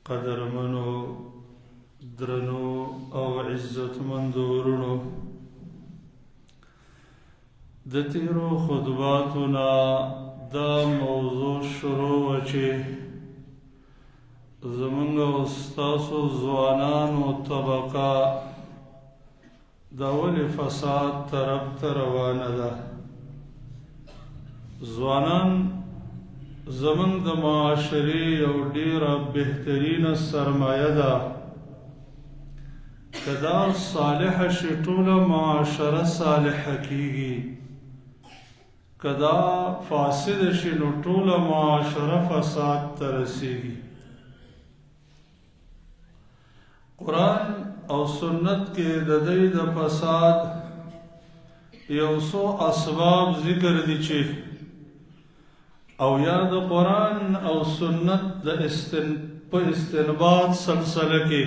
قدرمنو درنو او عزتمندو ورونو د تیرو خطباتنا دا موضوع شروع وچی زمونږ او ستاسو ځوانانو طبقه دا ولې فساد طرف ته روانه ده. ځوانان زمونږ د معاشرې یو ډېره بهترینه سرمایه ده. که دا صالحه شي ټوله معاشره صالحه کیږي، که دا فاسده شي نو ټوله معاشره فساد ته رسیږي. قرآن او سنت کې د دې د فساد یو څو اسباب ذکر دي چې او یا د قرآن او سنت د په استنباط سلسله کې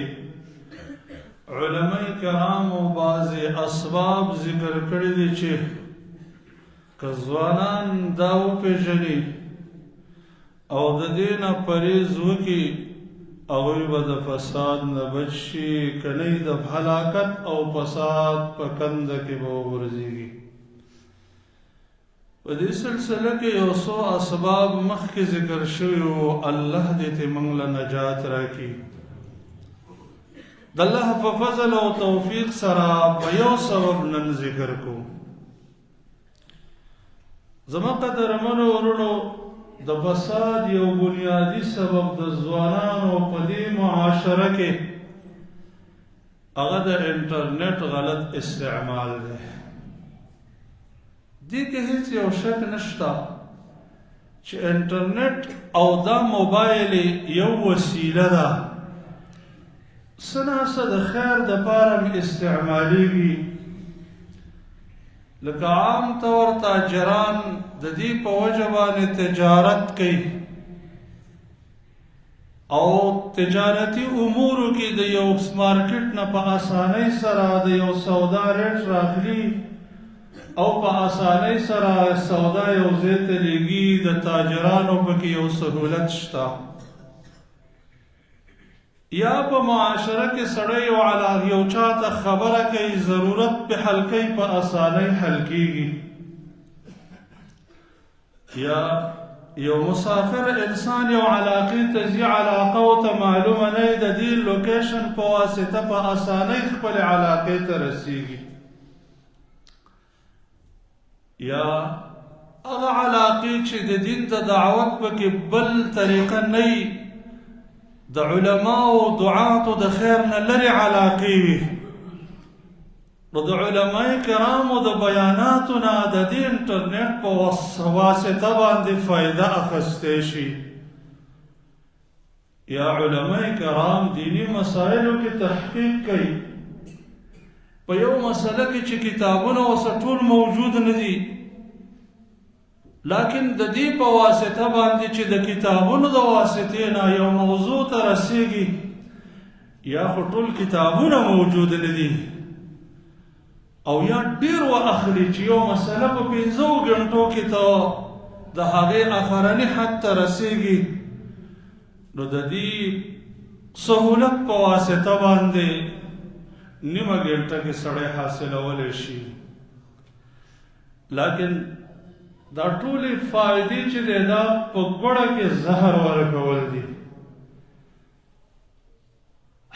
علماء کرامو بعضې اسباب ذکر کړي دي چې که ځوانان دا وپېژني او د دې نه پرهیز وکړي هغوی به د فساد نه بچ شي، که نه د هلاکت او فساد په کنده کې به وغورځېږي. په دې سلسله کې یو څو اسباب مخکې ذکر شوي وو. الله دې ته موږ له نجات راکړي. د الله په فضل او توفیق سره په یو سبب نن ذکر کوو. زما قدرمنو ورونو، د فساد یو بنیادی سبب د ځوانانو په دې معاشره کې هغه د انټرنیټ غلط استعمال دی. دې کې هیڅ یو شک نشته چې انټرنیټ او دا موبایل یو وسیله ده، څه ناڅه د خیر دپاره مې استعمالیږي. لکه عام طور تاجران د دې په وجه باندې تجارت کوي او تجارتي امورو کې د یو مارکیټ نه په اسانۍ سره د یو سودا ریټ راخلي او په اسانۍ سره سودا یو ځای ته لیږي. د تاجرانو پکې یو سهولت شته. یا په معاشره کې سړی یو چاته خبره کوي، ضرورت په حل کوي، په اسانۍ حل کیږي. یا یو مسافر انسان یو علاقې ته ځي، علاقه ورته معلومه نه وي، د دې لوکیشن په واسطه په اسانۍ خپلې علاقې ته رسیږي. یا هغه علاقې چې د دین د دعوت پکې بل طریقه نه وي، د علماء او دعاتو د خیر نه لرې علاقې وي، نو د علماء کرامو د بیاناتو نه د دې انټرنیټ په واسطه باندې فایده اخیستی شي. یا علماء کرام دینی مسایلو کې تحقیق کوي. په یو مسله کې چې کتابونه اوسه ټول موجود نه دي، لیکن د دې په واسطه باندې چې د کتابونو د واسطې نه یو موضوع ته رسیږي، یا خو ټول کتابونه موجود نه دي او یا ډېر واخلي چې یو مسله په 5 غنټو کې ته د هغې اخرني حد ته رسیږي، نو د دې سهولت په واسطه باندې نیمه غنټه کې سړی حاصلولی شي. لیکن دا ټولې فائدې چې دی دا په ګوړه کې زهر ورکول دي.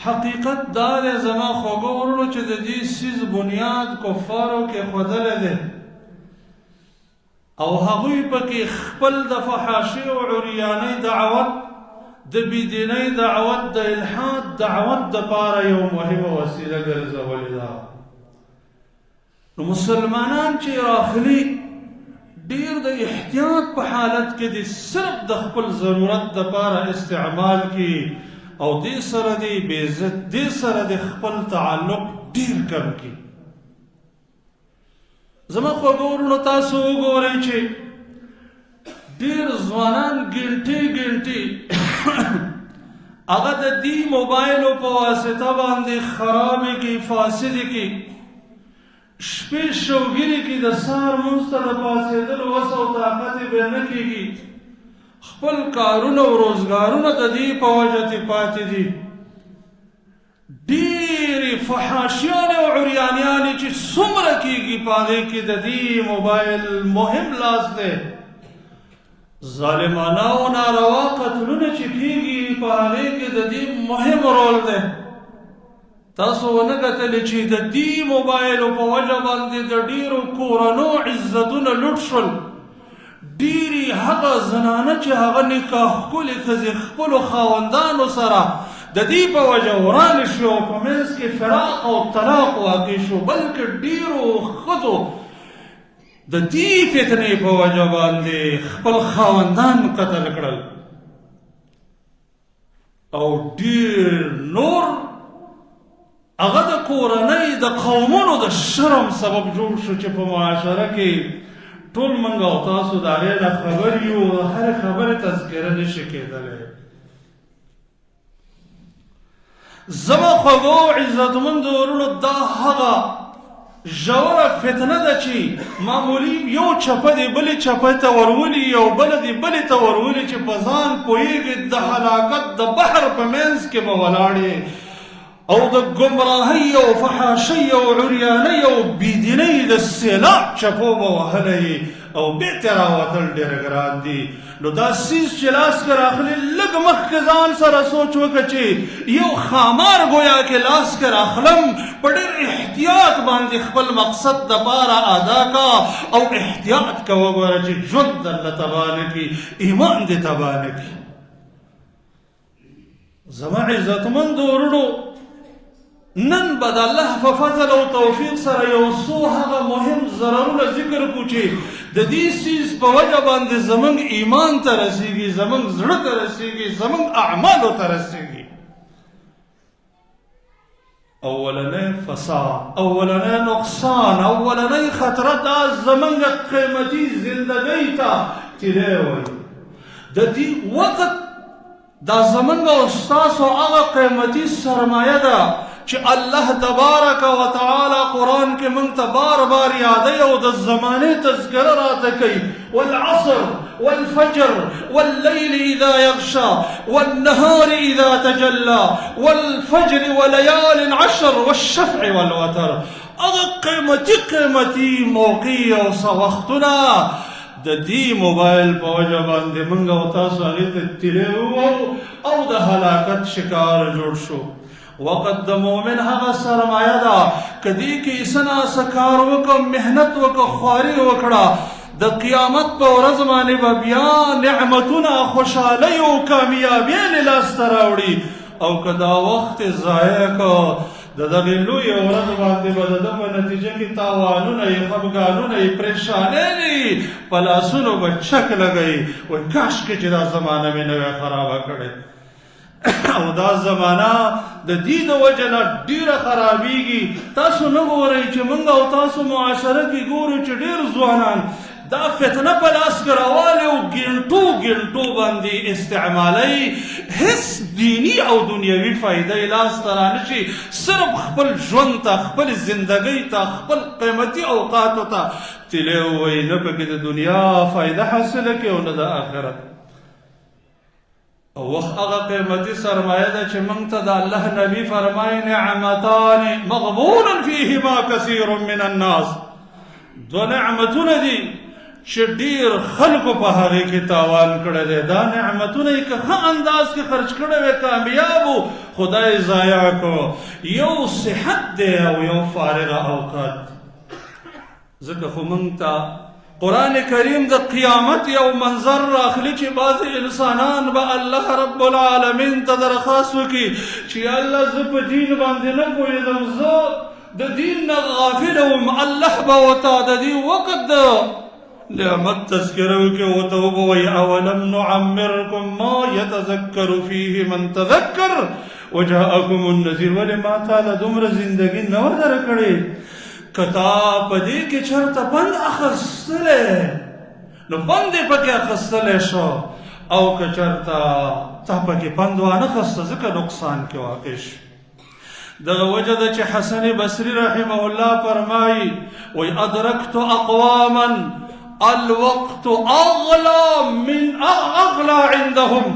حقیقت دا دی زما خوږو ورونو چې د دې څیز بنیاد کفارو کې ښودلی دی او هغوی پکې خپل د فحاشۍ او عریانۍ دعوت، د بېدینۍ دعوت، د الحاد دعوت دپاره یو مهمه وسیله ګرځولې ده. نو مسلمانان چې راخلي ډیر د احتیاط په حالت کې د صرف د خپل ضرورت دپاره استعمال کی او دې سره د خپل تعلق ډیر کم کی. زما خوږو ورونو، تاسو وګورئ چې ډیر ځوانان ګنټې هغه د دې موبایلو په واسطه باندې خرابې کی، فاسدې کی، شپې شوګیرې کې د سهار لمونځ ته د پاڅېدلو وس او طاقت یې بیا نه کېږي. خپل کارونه او روزګارونه د دې په وجه تې پاتې دي. ډېرې فحاشیانې او عریانیانې چې څومره کېږي په هغې کې د دې موبایل مهم لاس دی. ظالمانه او ناروا قتلونه چې کېږي په هغې کې د دې مهم رول دی. تاسو ونه کتلې چې د دې موبایلو په وجه باندې د ډېرو کورنو عزتونه لوټ شول. ډېرې هغه زنانه چې هغه نکاح ښکلې ښځې خپلو خاوندانو سره د دې په وجه ورانې شو او په منځ کې فراق او طلاق واقع شو، بلکې ډېرو ښځو د دې فتنې په وجه باندې خپل خاوندان قتل کړل او ډېر نور هغه د کورنۍ د قومونو د شرم سبب جوړ شو چې په معاشره کې ټول موږ او تاسو د هغې نه خبر یو، د هرې خبرې تذکره نشي کېدلی. زما خوږو عزتمندو ورونو، دا هغه ژوره فتنه ده چې معمولي یو چپه دی بلې چپه ته ورولي او بله دی بلې ته ورولي چې په ځان پوهېږي د هلاکت د بحر په منځ کې به ولاړې او د ګمراهۍ او فحاشۍ او عریانۍ او بېدینۍ د سیلاب چپو به وهلی او بېرته راوتل ډېر ګران دي. نو دا سیز چې لاس کې راخلي لږ مخکې ځان سره سوچ وکړه چې یو ښامار ګویا کې لاس کې راخلم، په ډېر احتیاط باندې خپل مقصد دپاره ادا کا او احتیاط کوه ګوره چې ژوند درله تباه نه کړي، ایمان دې تباه نه کړي. زما عزتمندو ورونو، نن به د الله په فضل او توفیق سره یو څو هغه مهم ضررونه ذکر کړو چې د دې څیز په وجه باندې زموږ ایمان ته رسېږي، زموږ زړه ته رسېږي، زموږ اعمالو ته رسېږي. اولنی فساد، اولنی نقصان، اولنی خطره دا زموږ قیمتي زندګۍ ته تیری وایي. د دې وخت دا زموږ او ستاسو هغه قیمتي سرمایه ده چې الله تبارک و تعالی قرآن کې موږ ته بار بار یادوي او د زمانې تذکره راته کوي. والعصر والفجر والليل اذا يغشى والنهار اذا تجلى والفجر وليال عشر والشفع والوتر. هغه قیمتي موقع او څه وختونه د دې موبایل په وجه باندې موږ او تاسو هغې ته تیری ووهو او د هلاکت شکار جوړ شو. وقت د مؤمن هغه سرمایه ده که دې کې څه ناڅه کار وکړه، محنت وکړه، خواري وکړه، د قیامت په ورځ باندې به بیا نعمتونه، خوشحالۍ او کامیابیانې لاسته راوړي. او که دا وخت یې ضایع کړه، د دغې لویې ورځ باندې به د ده په نتیجه کې تاوانونه یې، خفګانونه یې، پریشانۍ دي، په لاسونو به چک لګوي، وایي کاشکې چې دا زمانه مې نه وی خرابه کړې. او دا زمانه د دې د وجه نه ډېره خرابېږي. تاسو نه ګورئ چې موږ او تاسو معاشره کې ګورو چې ډېر ځوانان دا فتنه په لاس کې راوالي او ګنټو باندې استعمالوي، هېڅ دیني او دنیوي فایده یې لاسته رانشي، صرف خپل ژوند ته، خپل زندګۍ ته، خپل قیمتي اوقاتو ته تیلی ووایي، نه پکې د دنیا فایده حاصله کړي او نه د آخرت. او وخت هغه قیمتي سرمایه ده چې موږ ته د الله نبي فرمایي نعمتان مغبون فیهما کثیر من الناس. دو نعمتونه دي چې ډېر خلکو په هغې کې تاوان کړی دی. دا نعمتونه یې که ښه انداز کې خرج کړی وی، کامیاب و، خدای ضایع کړو. یو صحت دی او یو فارغه اوقات. ځکه خو موږ ته قرآن کریم د قیامت یو منظر راخلي چې بعضې انسانان به الله رب العالمین ته درخواست وکړي چې یا الله زه په دین باندې نه پوهېدم، زه د دین نه غافل وم. الله به ورته د دې وخت د نعمت تذکره وکړي، ورته وبوایي اولم نعمرکم ما یتذکر فیه من تذکر وجاءکم النذیر. ولې ما تاله دومره زندګي نه ور درکړې؟ که تا په دې کې چېرته بند اخیستلی نو بند یې پکې اخیستلی شو، او که چېرته تا پکې بند وانخیسته ځکه نقصان کې واقع شو. دغه وجه ده چې حسن بصري رحمه الله فرمایي وی ادرکت اقواما الوقت اغلى عندهم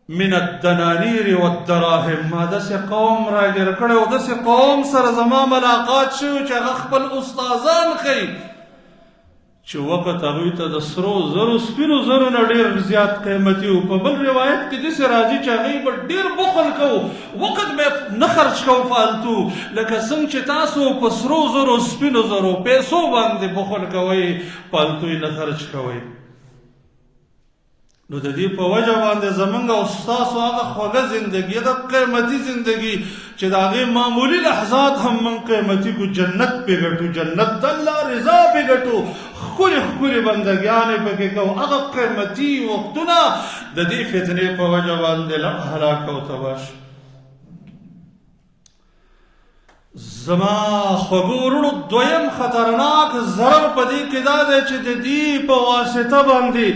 من الدنانير والدراهم. ما داسې قوم راګیر کړی او داسې قوم سره زما ملاقات شوی چې هغه خپل استادان ښیي چې وخت هغوی ته د سرو زرو سپینو زرو نه ډېر زیات قیمتي و. په بل روایت کې داسې راځي چې هغوی به ډېر بخل کوو، وخت به نه خرج کوو فالتو، لکه څنګه چې تاسو په سرو زرو سپینو زرو پیسو باندې بخل کوئ، فالتو یې نه خرج کوئ. نو د دې په وجه باندې زمونږ او ستاسو هغه خوږه زندګي ده، قیمتي زندګي چې د هغې معمولي لحظات هم موږ قیمتي کو، جنت پې ګټو، جنت د الله رضا پې ګټو، ښکلې ښکلې بندګیانې پکې کوو. هغه قیمتي وختونه د دې فتنې په وجه باندې هلاک او تباه شو. زما خوږو وروڼو دویم خطرناک ضرر په دې کې دا دی چې د دې په واسطه باندې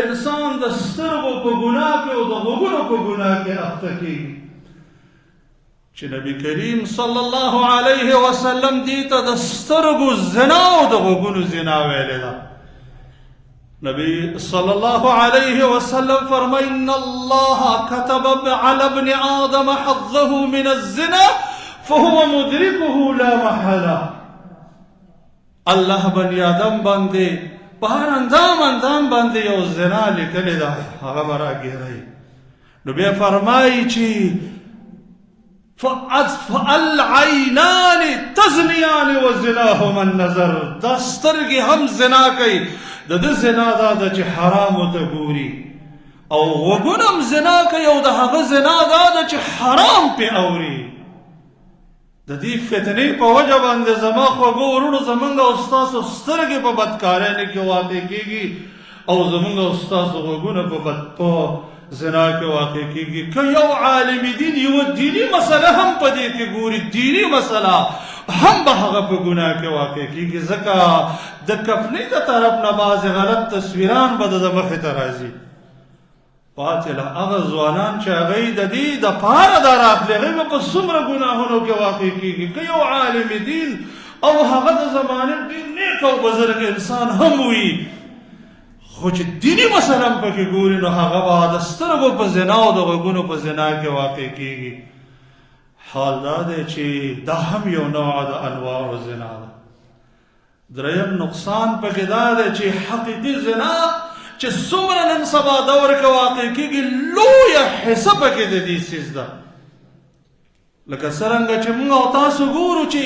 انسان د سترګو په ګناه کې او د غوږونو په ګناه کې اخته کېږي، چې نبی کریم صلی الله علیه وسلم دې ته د سترګو زنا او د غوږونو زنا ویلې ده. نبی صلی الله علیه وسلم فرمایي ان الله كتب على ابن آدم حظه من الزنا فهو مدركه لا محاله. الله بني آدم باندې په هر اندام باندې یو زنا لیکلې ده، هغه به راګیری. نو بیا فرمایي چې فالعینان تزنیان وزناهما النظر، دا سترګې هم زنا کوي، د ده زنا دا ده چې حرامو ته ګوري، او غوږونه هم زنا کوي او د هغه زنا دا ده چې حرام پې اوري. د دې فتنې په وجه باندې زما خوږو وروڼو زمونږ او ستاسو سترګې په بدکارانو کې واقع کېږي او زمونږ او ستاسو غوږونه په زنا کې واقع کېږي. که یو عالم دین یوه دیني مسله هم په دې کې ګوري، دیني مسله هم به هغه په ګناه کې واقع کېږي، ځکه د کفنۍ د طرف نه بعضې غلط تصویران به د مخې ته راځي. پاتې له هغه ځوانان چې هغوی د دې دپاره دا راخلي، هغوی به په څومره ګناهونو کې واقع کېږي. که یو عالم دین او هغه د زمانې ډېر نیک او بزرګ انسان هم وي، خو چې دیني مسله هم پکې ګوري، نو هغه به د سترګو په زنا او د غوږونو په زنا کې واقع کېږي. حال دا دی چې دا هم یو نوع د انواع زنا ده. دریم نقصان پکې دا دی چې حقیقي زنا چې څومره نن سبا دور کې واقع کېږي، لویه حصه پکې د دې څیز ده. لکه څرنګه چې موږ او تاسو ګورو چې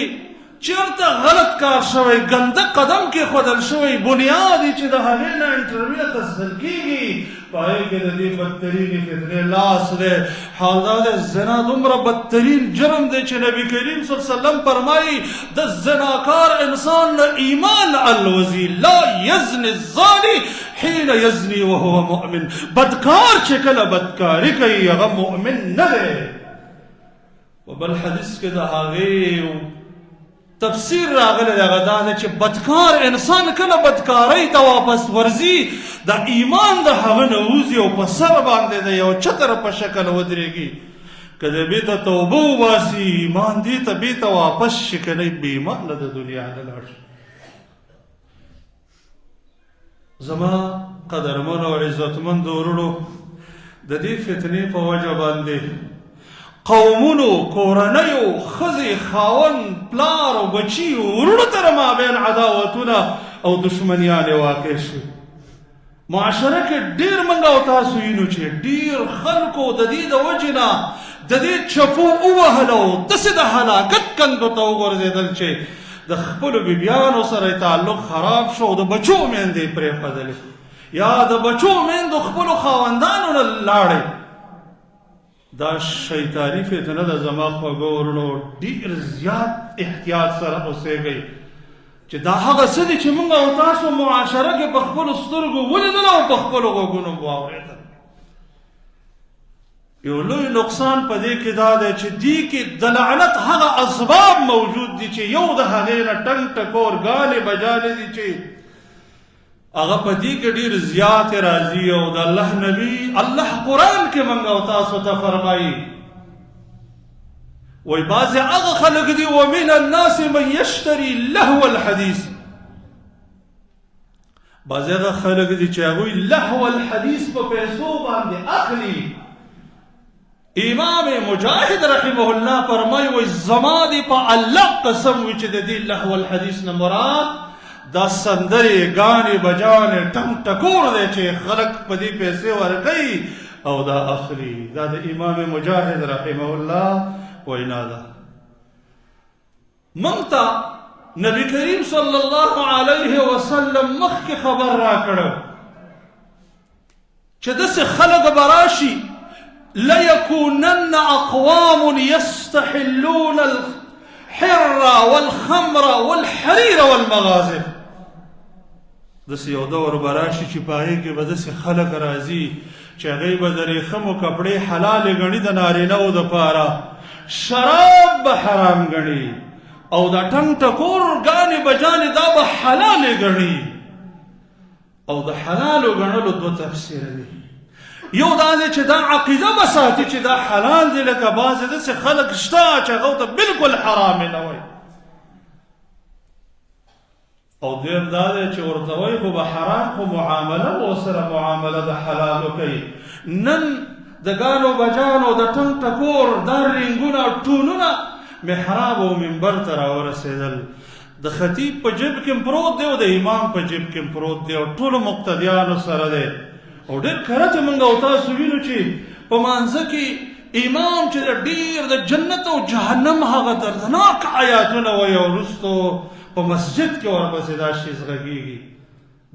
چېرته غلط کار شوی، ګنده قدم کېښودل شوی، بنیاد چې د هغې نه انټرویو اخیستل کېږي، په هغې کې د دې بدترینې فتنې لاس دی. حال دا دی زنا دومره بدترین جرم دی چې نبي کریم صلی الله علیه وسلم فرمایي د زناکار انسان نه ایمان الوزي، لا یزني الزاني حين یزني وهو مؤمن. بدکار چې کله بدکاري کوي هغه مؤمن نه دی. په بل حدیث کې د هغې تفسیر راغلی دی، هغه دا دی چې بدکار انسان کله بدکارۍ ته واپس ورځي، د ایمان د هغه نه وځي او په سر باندې د یو چتر په شکل ودرېږي. که د بېرته توبه وباسي، ایمان دې ته بېرته واپس شي، که نه بې ایمانه د دنیا نه لاړ شي. زما قدرمنو او عزتمندو وروڼو، د دې فتنې په وجه باندې قومونو، کورنیو، ښځې، خاوند، پلار او بچي، وروڼو تر مابین عداوتونه او دشمنیانې واقع شوې. معاشره کې ډېر موږ او تاسو وینو چې ډېر خلکو د دې د وجې نه د دې چپو ووهله او داسې د هلاکت کندو ته وغورځېدل چې د خپلو بیبیانو سره یې تعلق خراب شو او د بچو میندې یې پرېښودلې، یا د بچو میندو خپلو خاوندانو نه لاړې. دا شیطاني فتنه ده. زما خوږو وروڼو، ډېر زیات احتیاط سره اوسېږئ چې دا هغه څه دي چې موږ او تاسو معاشره کې په خپلو سترګو ولیدل او په خپلو غوږونو واورېدل. یو لوی نقصان په دې کې دا دی چې دې کې د لعنت هغه اسباب موجود دي چې یو د هغې نه ټنګ ټکور ګانې بجانې دي چې هغه په دې کې ډېر زیات راځي. او د الله نبي الله قرآن کې موږ او تاسو ته فرمایي، وای بعضې هغه خلک دي ومن الناس من یشتري لهو الحدیث، بعضې هغه خلک دي چې هغوی لهو الحدیث په پیسو باندې اخلي. امام مجاهد رحمه الله فرمایي وایي زما دې په الله قسم وي چې د دې لهو الحدیث نه مراد دا سندرې ګانې بجانې ټنګ ټکور دی چې خلک په دې پیسې ورکوي او دا اخلي. دا د امام مجاهد رحمه الله وینا ده. موږ ته نبی کریم صلی الله علیه وسلم مخکې خبر راکړو چې داسې خلک به راشي ليكونن اقوام يستحلون الحر والخمر والحرير والمغازل. داسې یو دور به راشي چې په هغې کې به داسې خلک راځي چې هغوی به د ورېښمو کپړې حلالې ګڼي د نارینهو دپاره، شراب به حرام ګڼي او دا ټنګ ټکور ګانې بجانې دا به حلالې ګڼي. او د حلالو ګڼلو دوه تفسیره دي. یو دا دی چې دا عقیده به ساتي چې دا حلال دی، لکه بعضې داسې خلک شته چې هغو ته بلکل حرام یې نه وایي. او دویم دا دی چې ورته وایي خو به حرام خو معامله به ورسره معامله د حلالو کوي. نن د ګانو بجانو د ټنګ ټکور دا رینګونه ټونونه محراب او منبر ته راورسېدل. د خطیب په جیب کې پروت دی او د امام په جیب کې پروت دی او ټولو مقتدیانو سره دی. او ډېر کله چې موږ او تاسو وینو چې په مانځه کې امام چې ډېر د جنت او جهنم هغه دردناک آیاتونه وایي او وروستو په مسجد کې ورپسې دا شی غږېږي.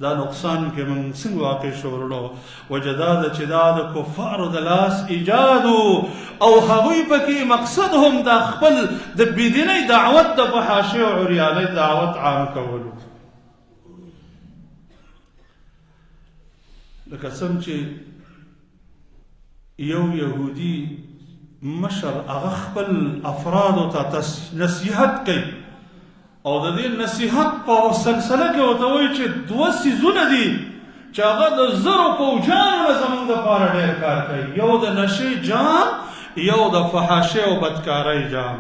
دا نقصان کې موږ څنګه واقع شو ورونو؟ وجه دا ده چې دا د کفارو د لاس ایجاد او هغوی پکې مقصد هم دا خپل د بېدینۍ دعوت د فحاشۍ او عریانۍ دعوت عام کولو. لکه څنګه چې یو یهودي مشر هغه خپل افرادو ته نصیحت کوي او د دې نصیحت په سلسله کې ورته وایي چې دوه څیزونه دي چې هغه د زرو پوجانو نه زموږ دپاره ډېر کار کوي. یو د نشې جام، یو د فحاشۍ او بدکارۍ جام.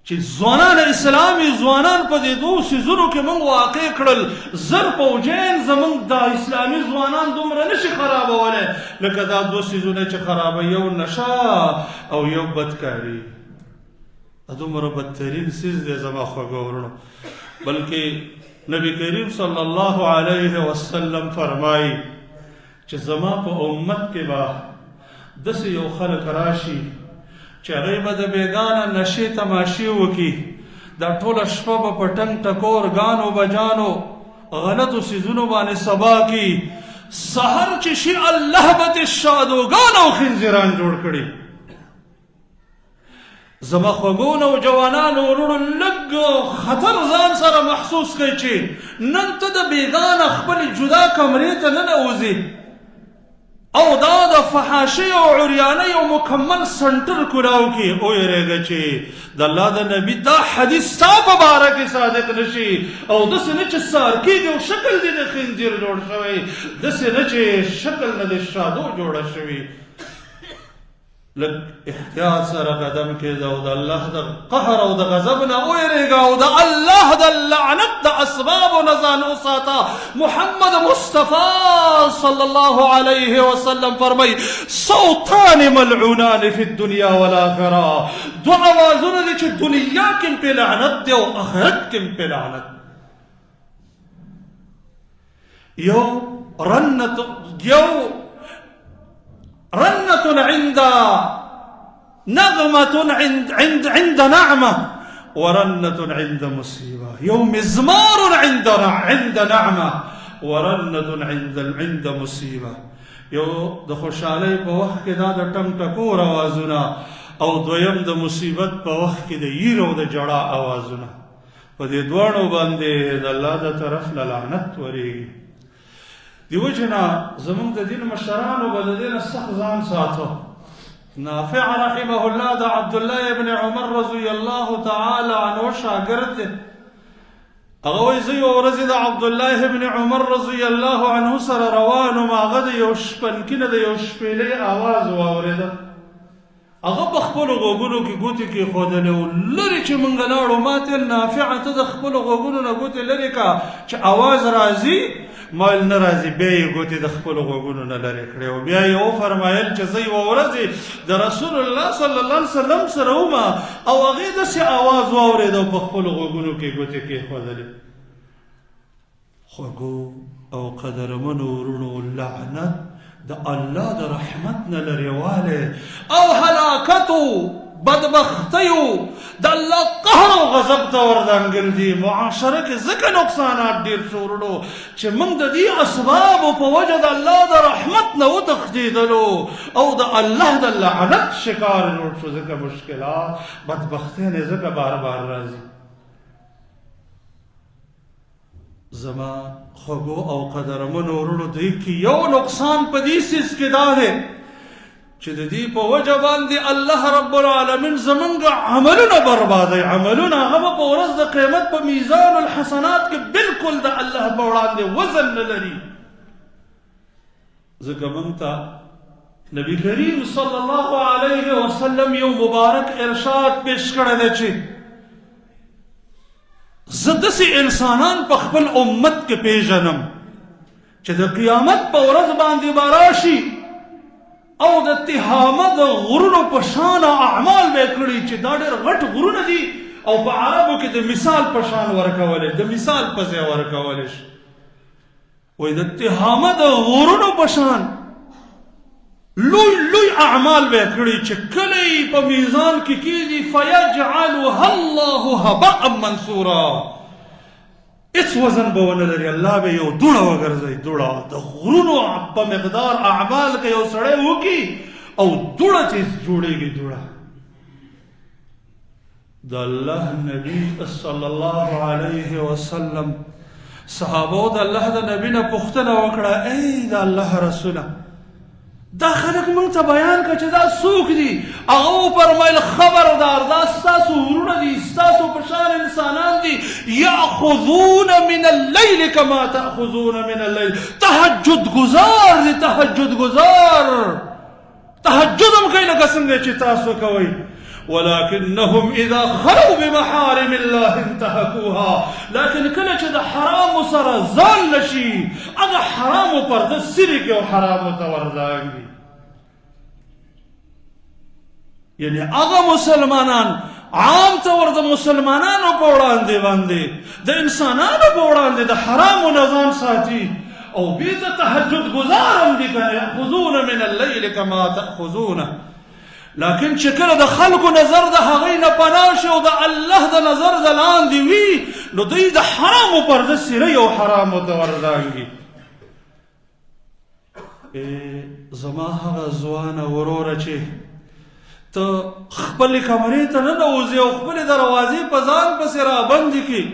چې ځوانان اسلامي ځوانان په دې دوو څیزونو کې موږ واقع کړل. زر پوجین زموږ د اسلامي ځوانان دومره نشي خرابولی لکه دا دوه څیزونه چې خرابوي، یو نشه او یو بدکاري. دا دومره بدترین څیز دی زما خوږو ورونو. بلکې نبی کریم صلی الله علیه وسلم فرمایي چې زما په امت کې به داسې یو خلک راشي چې هغوی به د بېګانه نشې تماشې وکړي. دا ټوله شپه به په ټنګ ټکور ګانو بجانو غلطو څیزونو باندې سبا کړي. سحر چې شي الله به ترې شادوګان او خنزیران جوړ کړي. زما خوږو نوجوانانو ورونو لږ خطر ځان سره محسوس کړئ چې نن ته د بېګانه خپلې جدا کمرې ته ننوځې او دا د فحاشۍ او عریانۍ او مکمل سنټر کلاو کې ویرېږه چې د الله د نبي دا حدیث ستا په باره کې صادق نشي او داسې نه چې سار کېږي او شکل دې د خنزیر جوړ شوی، داسې نه چې شکل نه د شادو جوړه شوي. لږ احتیاط سره قدم کېږه او د الله د قهر او د غضب نه ویرېږه او د الله د لعنت د اسبابو نه ځان وساته. محمد مصطفی صلی الله علیه وسلم فرمایي صوتان ملعونان فی الدنیا والآخرة. دو اوازونه دي چې دنیا کې هم پې لعنت دی او آخرت کې هم پې لعنت. رنة عند نغمة عند نعمة ورنة عند مصيبة. يو مزمار عند نعمة ورنة عند مصيبة. یو د خوشحالۍ په وخت کې دا د ټنګ ټکور اوازونه او دویم د مصیبت په وخت کې د ییر او د جړا اوازونه. په دې دواړو باندې د الله د طرف نه لعنت ورېږي. دی وجه نه زموږ د دین مشرانو به د دې نه سخت ځان ساتو. نافع رحمه الله د عبدالله ابن عمر رضی الله تعالی عنه شاګرد دی. هغه وایي زه یوه ورځ د عبدالله ابن عمر رضی الله عنه سره روان وم. هغه د یو شپنکي نه د یو شپېلۍ اواز واورېده. هغه په خپلو غوږونو کې ګوتې کېښودلې و. لرې چې موږ لاړو ما ته نافعه ته د خپلو غوږونو نه ګوتې لرې که چې اواز راځي ما ویل نه راځي. بیا یې ګوتې د خپلو غوږونو نه لرې کړې او بیا یې وفرمایل چې زه یوه ورځ د رسول الله صلی الله علیه وسلم سره ومه او هغې داسې اواز واورېد او په خپلو غوږونو کې ګوتې کېښودلې. خوږو او قدرمنو ورونو، لعنت د الله د رحمت نه لرېوالی او هلاکتو بدبختیو د الله قهر او غضب ته وردانګل دي. معاشره کې ځکه نقصانات ډېر شو ورونو چې موږ د دې اسبابو په وجه د الله د رحمت نه وتښتېدلو او د الله د لعنت شکار جوړ شو. ځکه مشکلات بدبختیان یې ځکه بار بار راځي. زما خوږو او قدرمنو ورونو، دوی کې یو نقصان په دې سیس کې دا دی چې د دې په وجه باندې الله رب العالمین زمونږ عملونه بربادوي. عملونه هغه به په ورځ د قیامت په میزان الحسنات کې بالکل د الله په وړاندې وزن نه لري. ځکه موږ ته نبی کریم صلی الله علیه وسلم یو مبارک ارشاد پیش کړی دی چې زه داسې انسانان په خپل امت کې پیژنم چې د قیامت په ورځ باندې به راشي او د تهامه د غرونو په شان اعمال به یې کړي چې دا ډېر غټ غرونه دي او په عربو کې د مثال په شان ورکولی، د مثال په ځای ورکولی شي. وایي د تهامه د غرونو په شان لوی لوی اعمال به یې کړي چې کله یې په میزان کې کېږي فیجعلها الله هباء منثورا، هیڅ وزن به ونه لري. الله به یو دوړه وګرځوي. دوړه د غرونو په مقدار اعمال که یو سړی وکړي او دوړه چې جوړېږي دوړه. د الله نبی صلی الله علیه وسلم صحابو د الله د نبي نه پوښتنه وکړه، ای د الله رسوله دا خلک موږ ته بیان کړه چې دا څوک دي؟ هغه وفرمیل خبردار دا ستاسو ورونه دي، ستاسو په شان انسانان دي. یاخذون من اللیل کما تاخذون من اللیل، تهجد گزار دي، تهجد گزار، تهجد هم کوي لکه څنګه چې تاسو کوئ. ولكنهم اذا خلوا بمحارم الله انتهكوها، لكن کله چې د حرام سره ځان نشي هغه حرام پرده سری کې او حرام ته وردانګي. یعنی هغه مسلمانان عام طور د مسلمانانو په وړاندې باندې د انسانانو په وړاندې د حرامو نه ځان ساتي او بیا د تهجد گزار هم دي که یاخذون من اللیل کما تاخذونه. لیکن چې کله د خلکو نظر د هغوی نه پناه شي او د الله د نظر د لاندې وي نو دوی د حرامو پرده سیري او حرامو ته وردانګي. زما هغه ځوانه وروره چې ته خپلې کمرې ته ننوځې او خپلې دروازې په ځان پسې رابندې کړي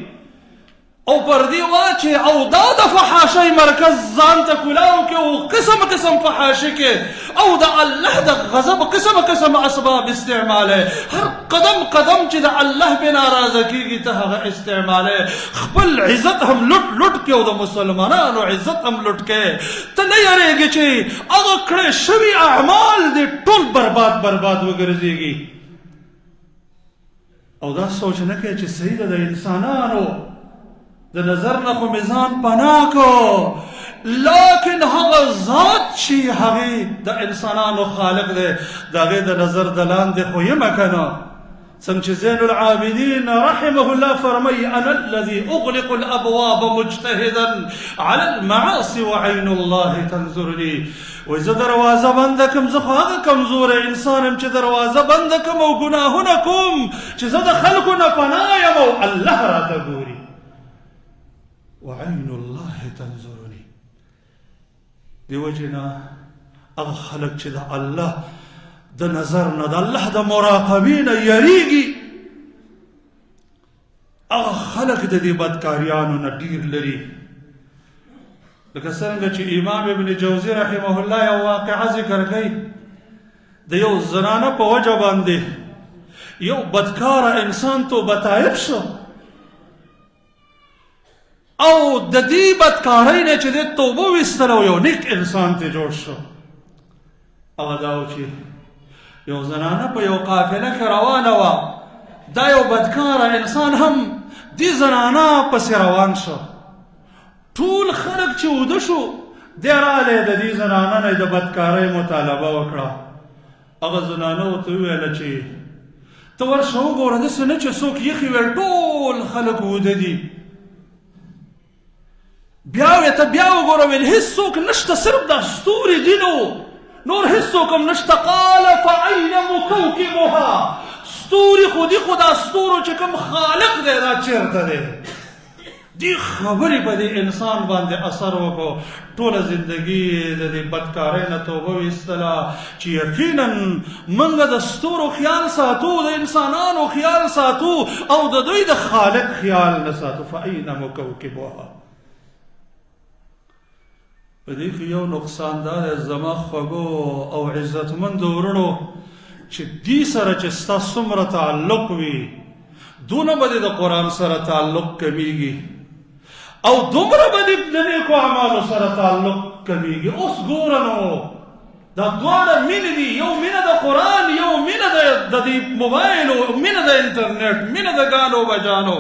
او پردې واچې او دا د فحاشۍ مرکز ځان ته کولاو کې او قسم قسم فحاشي کې او د الله د غضب قسم قسم اسباب استعماله. هر قدم قدم چې د الله په ناراضه کېږي ته هغه استعماله. خپل عزت هم لټ لټ کې او د مسلمانانو عزت هم لټ کې. ته نه یېرېږې چې هغه کړی شوي اعمال دې ټول برباد برباد وګرځېږي او دا سوچ نه کوې چې صحیح ده د انسانانو د نظر نه خو میزان پناه کو، لیکن هغه ذات چې هغې د انسانانو خالق دی د هغې د نظر د لاندې خو یې مه که نه. څنګه چې زین العابدین رحمه الله فرمایي انا الذي اغلق الابواب مجتهدا على المعاصي وعين الله تنظرني. وایي زه دروازه بنده کړم، زه خو هغه کمزوری انسان یم چې دروازه بنده کړم او ګناهونه کوم چې زه د خلکو نه پناه یم او الله راته ګوري. وعين الله تنظرني. دی وجنا هغه خلک چې د الله د نظر نه د الله د مراقبې نه یریږي هغه خلک د دې بدکاریانو نه ډیر لري. لکه څنګه چې امام ابن جوزی رحمه الله یو واقعه ذکر کوي د یو زنانه په وجه باندې یو بدکاره انسان توبه طایب شو او د دې بدکارۍ نه چې د توبه ویستله او یو نیک انسان ته جوړ شو. هغه دا و چې یو زنانه په یو قافله کې روانه وه، دا یو بدکاره انسان هم دې زنانه پسې روان شو ټول خلک چې وده شو دی رالی د دې زنانه نه د بدکارۍ مطالبه وکړه. هغه زنانه ورته وویله چې ته ورشه وګوره داسې نه چې څوک یخي ویل ټول خلک وده دي. بیا ته بیا وګوره ویل هېڅوک نشته صرف دا ستوري دي نور هېڅوک هم نشته. قال فأين مكوكبها ستوري خو دي خو دا ستورو چې کوم خالق دی دا چېرته دی. دې خبرې په دې انسان باندې اثر وکړو. ټوله زندګي د دې بدکارۍ نه توبه ویستله چې یقینا موږ د ستورو خیال ساتو د انسانانو خیال ساتو او د دوی د خالق خیال نه ساتو. فأين مكوكبها په دې کې یو نقصان دا دی زما خوږو او عزتمندو ورونو چې دې سره چې ستا څومره تعلق وي دونه به دې د قرآن سره تعلق کمیږي او دومره به دې د نیکو اعمالو سره تعلق کمیږي. اوس ګوره نو دا دواړه مینې دي، یو مینه د قرآن، یو مینه د دې موبایل، مینه د انټرنیټ، مینه د ګانو بجانو.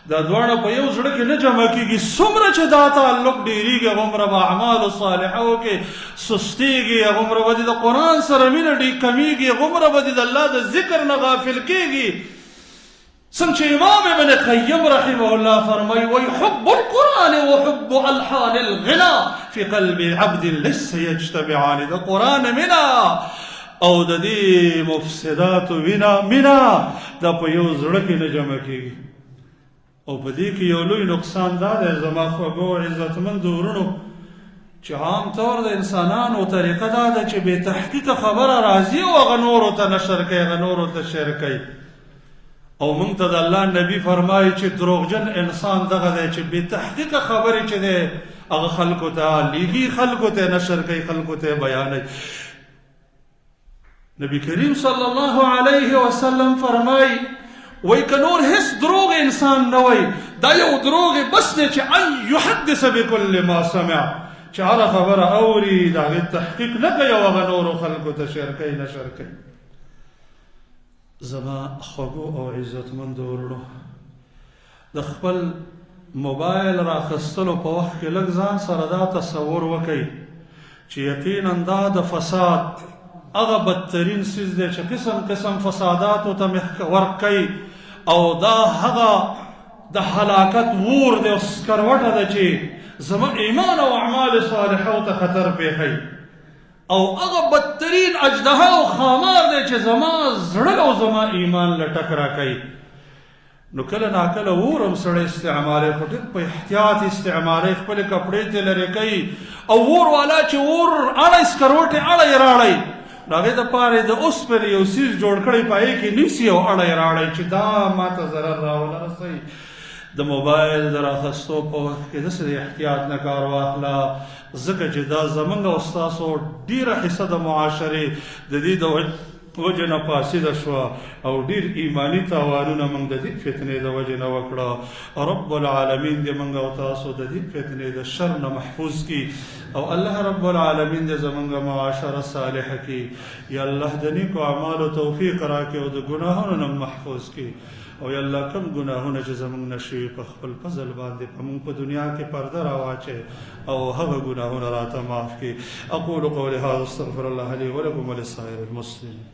دا دواړه په یو زړه کې نه جمع کېږي. څومره چې دا تعلق ډېرېږي هغومره به اعمالو صالحو کې سستېږي، هغومره به دې د قرآن سره مینه کمیږي، هغومره به دې د الله د ذکر نه غافل کېږي. څنګه چې امام ابن قیم رحمه الله فرمایي ويحب القرآن وحب الحان الغنا في قلب عبد ليس يجتمعان. د قرآن مینه او د دې مفسداتو مینه دا په یو زړه کې نه جمع کېږي. او په دې کې یو لوی نقصان دا دی زما خوږو عزتمندو ورونو چې عام طور د انسانانو طریقه دا ده چې بې تحقیقه خبره راځي او هغه نورو ته نشر کوي، هغه نورو ته شیر کوي. او موږ ته د الله نبي فرمایي چې دروغجن انسان دغه دی چې بې تحقیقه خبرې چې دی هغه خلکو ته لیږي، خلکو ته نشر کوي، خلکو ته بیانوي. نبی کریم صلی الله علیه وسلم فرمایي وای که نور هیڅ دروغ انسان نه وای دا یو دروغ بس دی چې ان یحدث بكل ما سمع چې هره خبره اوري د هغې تحقیق نه کوي او هغه نورو خلکو ته شیر کوي نشر کوي. زما خوږو او عزتمندو ورونو د خپل موبایل راخیستلو په وخت کې لږ ځان سره دا تصور وکئ چې یقینا دا د فساد هغه بدترین څیز دی چې قسم قسم فساداتو ته ورکوي او دا هغه د هلاکت وور دی او سکروټه ده چې زما ایمان او اعمال صالحو ته خطر پیښوي او هغه بدترین اجدها او خامار دی چې زما زړه او زما ایمان له ټک راکوي. نو کله ناکله اور هم سړی استعمالوي خو ډېر په احتیاط استعمالوي، خپلې کپړې ته لرې کوي او اور والا چې اور اړی سکروټې اړی راړی نو هغې دپاره د اوسپنې یو څیز جوړ کړی په هغې کې نیسي او اړی راړی چې دا ماته ضرر راونه رسوي. د موبایل د راخیستو په وخت کې داسې د احتیاط نه کار واخله ځکه چې دا زموږ او ستاسو ډېره حصه د معاشرې د دې د وجه نه فاسده شوه او ډېر ایماني تاوانونه موږ د دې فتنې د وجې نه وکړه. رب العالمین دې موږ او تاسو د دې فتنې د شر نه محفوظ کړي او الله رب العالمین دې زموږ معاشره صالحه کړي. یا الله د نیکو اعمالو توفیق راکړي او د ګناهونو نه محفوظ کړي. او یا الله کم ګناهونه چې زموږ نه شوي په خپل فضل باندې په موږ په دنیا کې پرده راواچوي او هغه ګناهونه راته معاف کړي. اقول قولي هذا استغفر الله لي ولكم ولسائر المسلمين.